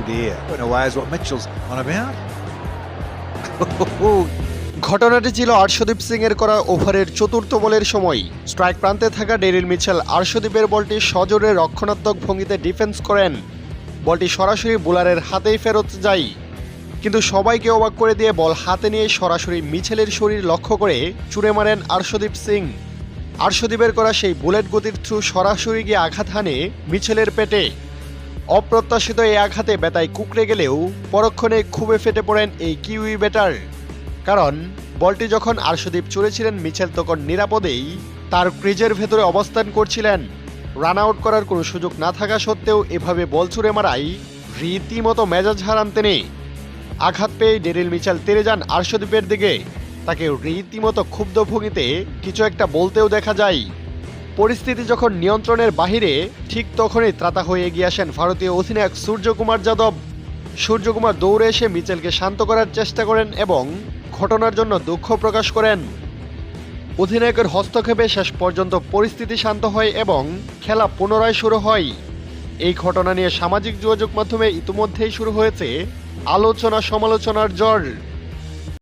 through the air. In a way is what Mitchell's on about. ঘটনাটি ছিল আর্শদীপ সিং এর করা ওভারের চতুর্থ বলের সময়। স্ট্রাইক প্রান্তে থাকা ডেরিল মিচেল আর্শদীপের বলটি সজোরে রক্ষণাত্মক ভঙ্গিতে ডিফেন্স করেন। বলটি সরাসরি বোলারের হাতেই ফেরত যায়, কিন্তু সবাইকে অবাক করে দিয়ে বল হাতে নিয়ে সরাসরি মিচেলের শরীর লক্ষ্য করে ছুড়ে মারেন আর্শদীপ সিং। আর্শদীপের করা সেই বুলেট গতির থ্রু সরাসরি গিয়ে আঘাত হানে মিচেলের পেটে। অপ্রত্যাশিত এই আঘাতে ব্যথায় কুঁকড়ে গেলেও পরক্ষণে খুবই ফেটে পড়েন এই কিউই ব্যাটার, কারণ বলটি যখন আর্শদীপ ছুড়েছিলেন মিচেল তখন নিরাপদেই তার ক্রিজের ভেতরে অবস্থান করছিলেন। রান আউট করার কোনো সুযোগ না থাকা সত্ত্বেও এভাবে বল ছুড়ে মারাই রীতিমতো মেজাজ হারান তিনি। আঘাত পেয়ে ডেরিল মিচেল তেড়ে যান আর্শদীপের দিকে। তাকে রীতিমতো ক্ষুব্ধ ভঙ্গিতে কিছু একটা বলতেও দেখা যায়। পরিস্থিতি যখন নিয়ন্ত্রণের বাহিরে, ঠিক তখনই ত্রাতা হয়ে এগিয়ে আসেন ভারতীয় অধিনায়ক সূর্যকুমার যাদব। সূর্যকুমার দৌড়ে এসে মিচেলকে শান্ত করার চেষ্টা করেন এবং ঘটনার জন্য দুঃখ প্রকাশ করেন। অধিনায়কের হস্তক্ষেপে শেষ পর্যন্ত পরিস্থিতি শান্ত হয় এবং খেলা পুনরায় শুরু হয়। এই ঘটনা নিয়ে সামাজিক যোগাযোগ মাধ্যমে ইতিমধ্যেই শুরু হয়েছে আলোচনা সমালোচনার ঝড়।